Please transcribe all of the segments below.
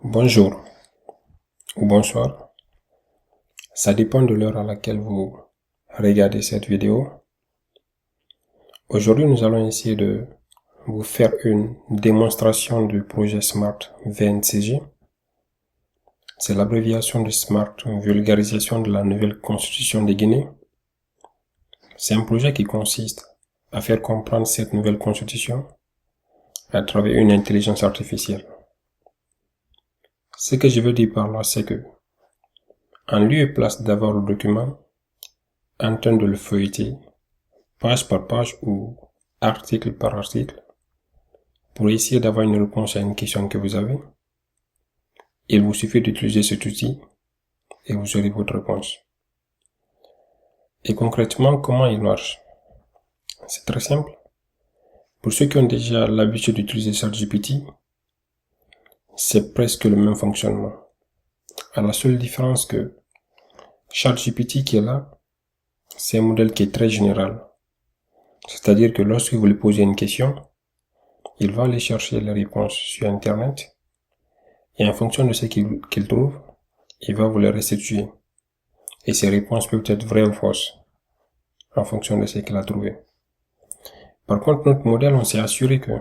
Bonjour ou bonsoir, ça dépend de l'heure à laquelle vous regardez cette vidéo. Aujourd'hui, nous allons essayer de vous faire une démonstration du projet SMART VNCG. C'est l'abréviation de SMART, vulgarisation de la nouvelle constitution de Guinée. C'est un projet qui consiste à faire comprendre cette nouvelle constitution à travers une intelligence artificielle. Ce que je veux dire par là, c'est que, en lieu et place d'avoir le document, en train de le feuilleter, page par page ou article par article, pour essayer d'avoir une réponse à une question que vous avez, il vous suffit d'utiliser cet outil et vous aurez votre réponse. Et concrètement, comment il marche? C'est très simple. Pour ceux qui ont déjà l'habitude d'utiliser ChatGPT, c'est presque le même fonctionnement. À la seule différence que ChatGPT qui est là, c'est un modèle qui est très général. C'est-à-dire que lorsque vous lui posez une question, il va aller chercher les réponses sur Internet et en fonction de ce qu'il trouve, il va vous les restituer. Et ces réponses peuvent être vraies ou fausses en fonction de ce qu'il a trouvé. Par contre, notre modèle, on s'est assuré que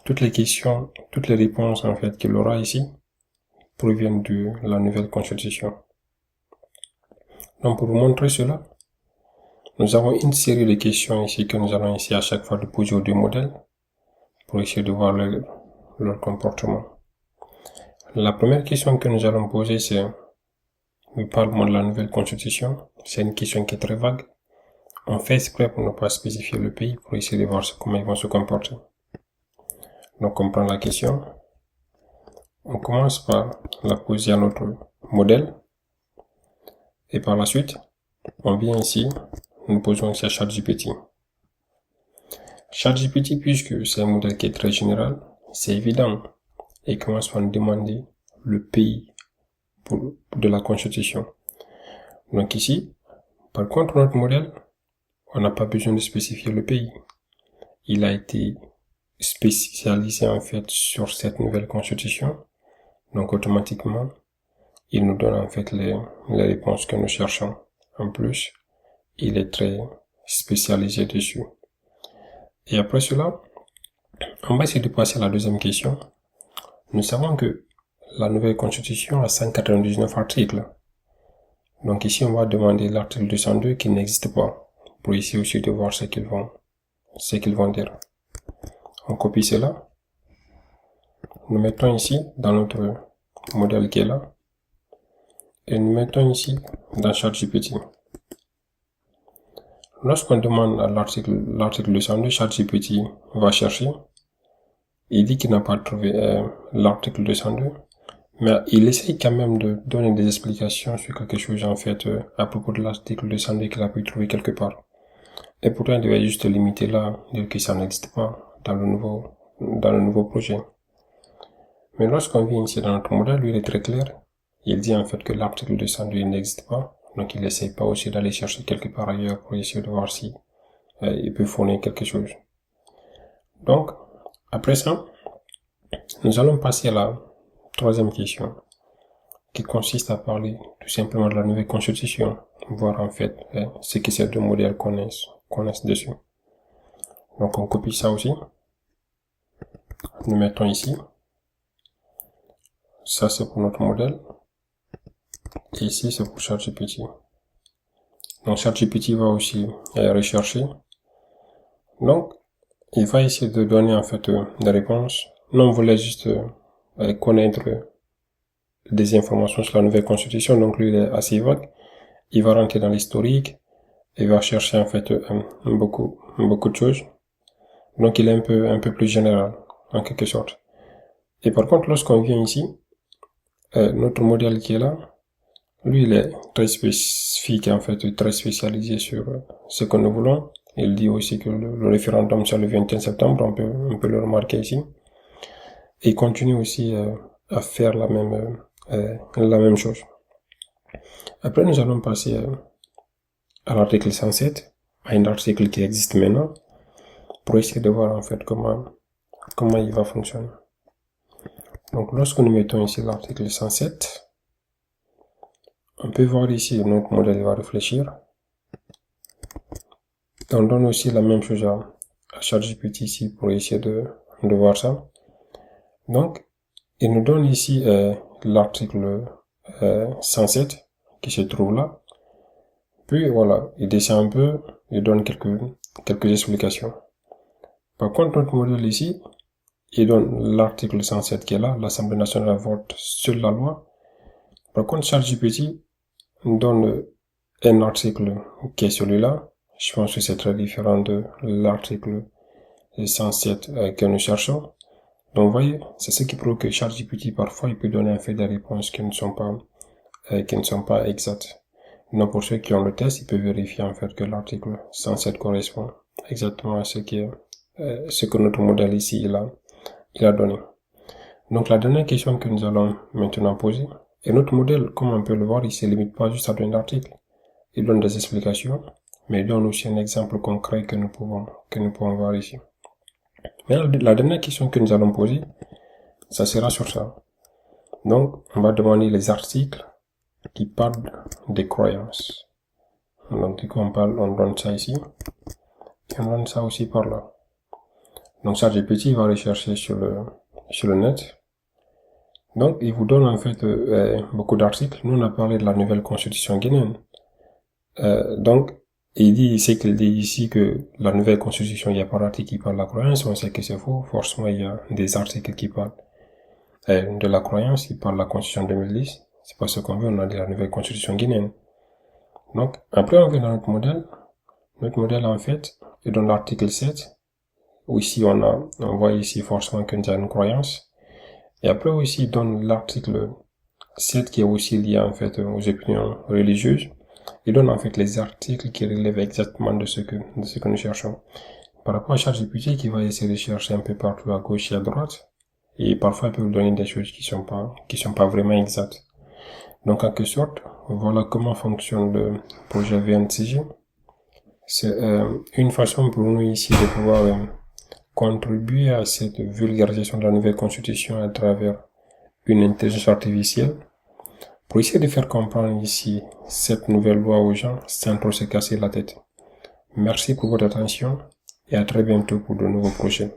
toutes les questions, toutes les réponses en fait qu'il aura ici proviennent de la nouvelle constitution. Donc pour vous montrer cela, nous avons une série de questions ici que nous allons essayer à chaque fois de poser aux deux modèles pour essayer de voir leur comportement. La première question que nous allons poser, c'est parle-moi de la nouvelle constitution. C'est une question qui est très vague. On fait exprès pour ne pas spécifier le pays pour essayer de voir comment ils vont se comporter. Donc on prend la question. On commence par la poser à notre modèle. Et par la suite, on vient ici, nous posons ici à ChatGPT. ChatGPT, puisque c'est un modèle qui est très général, c'est évident. Et commence par nous demander le pays de la constitution. Donc ici, par contre, notre modèle, on n'a pas besoin de spécifier le pays. Il a été spécialisé en fait sur cette nouvelle constitution. Donc automatiquement, il nous donne en fait les réponses que nous cherchons. En plus, il est très spécialisé dessus. Et après cela, on va essayer de passer à la deuxième question. Nous savons que la nouvelle constitution a 199 articles. Donc ici, on va demander l'article 202 qui n'existe pas, pour essayer aussi de voir ce qu'ils vont dire. On copie cela. Nous mettons ici dans notre modèle qui est là. Et nous mettons ici dans ChatGPT. Lorsqu'on demande à l'article 202, ChatGPT va chercher. Il dit qu'il n'a pas trouvé l'article 202. Mais il essaye quand même de donner des explications sur quelque chose en fait à propos de l'article 202 qu'il a pu trouver quelque part. Et pourtant, il devait juste limiter là, dire que ça n'existe pas dans le nouveau projet. Mais lorsqu'on vient ici dans notre modèle, lui, il est très clair. Il dit en fait que l'article 202 n'existe pas. Donc, il n'essaye pas aussi d'aller chercher quelque part ailleurs pour essayer de voir si il peut fournir quelque chose. Donc, après ça, nous allons passer à la troisième question, qui consiste à parler tout simplement de la nouvelle constitution, voir en fait ce que ces deux modèles connaissent dessus. Donc on copie ça aussi, nous mettons ici, ça c'est pour notre modèle, et ici c'est pour ChatGPT. Donc ChatGPT va aussi rechercher, donc il va essayer de donner en fait des réponses. Nous on voulait juste connaître des informations sur la nouvelle constitution, donc lui il est assez vague. Il va rentrer dans l'historique, il va chercher en fait beaucoup de choses. Donc il est un peu plus général, en quelque sorte. Et par contre, lorsqu'on vient ici, notre modèle qui est là, lui il est très spécifique, en fait, très spécialisé sur ce que nous voulons. Il dit aussi que le référendum c'est le 21 septembre, on peut le remarquer ici. Et il continue aussi à faire la même chose. Après, nous allons passer à l'article 107, à un article qui existe maintenant, pour essayer de voir en fait comment il va fonctionner. Donc, lorsque nous mettons ici l'article 107, on peut voir ici, notre modèle va réfléchir. On donne aussi la même chose à ChatGPT ici pour essayer de voir ça. Donc, il nous donne ici l'article 107 qui se trouve là. Puis voilà, il descend un peu, il donne quelques explications. Par contre, notre modèle ici, il donne l'article 107 qui est là, l'Assemblée nationale vote sur la loi. Par contre, ChatGPT donne un article qui est celui-là. Je pense que c'est très différent de l'article 107 que nous cherchons. Donc, vous voyez, c'est ce qui prouve que ChatGPT, parfois, il peut donner en fait des réponses qui ne sont pas exactes. Donc, pour ceux qui ont le test, ils peuvent vérifier en fait que l'article 107 correspond exactement à ce que notre modèle ici, il a donné. Donc, la dernière question que nous allons maintenant poser, et notre modèle, comme on peut le voir, il se limite pas juste à donner l'article. Il donne des explications, mais il donne aussi un exemple concret que nous pouvons voir ici. Mais la dernière question que nous allons poser, ça sera sur ça. Donc, on va demander les articles qui parlent des croyances. Donc, du coup, on donne ça ici, et on donne ça aussi par là. Donc, ChatGPT va rechercher sur le net. Donc, il vous donne en fait beaucoup d'articles. Nous, on a parlé de la nouvelle constitution guinéenne. Donc, c'est qu'il dit ici que la nouvelle constitution, il n'y a pas d'article qui parle de la croyance. On sait que c'est faux. Forcément, il y a des articles qui parlent de la croyance. Il parle de la constitution 2010. C'est pas ce qu'on veut. On a dit la nouvelle constitution guinéenne. Donc, après, on vient dans notre modèle. Notre modèle, en fait, il donne l'article 7. Où ici, on voit ici forcément qu'il y a une croyance. Et après aussi, il donne l'article 7 qui est aussi lié en fait aux opinions religieuses. Il donne en fait les articles qui relèvent exactement de ce que nous cherchons. Par rapport à ChatGPT qui va essayer de chercher un peu partout à gauche et à droite, et parfois il peut vous donner des choses qui sont pas vraiment exactes. Donc en quelque sorte, voilà comment fonctionne le projet VNCG. C'est une façon pour nous ici de pouvoir contribuer à cette vulgarisation de la nouvelle constitution à travers une intelligence artificielle pour essayer de faire comprendre ici cette nouvelle loi aux gens sans trop se casser la tête. Merci pour votre attention et à très bientôt pour de nouveaux projets.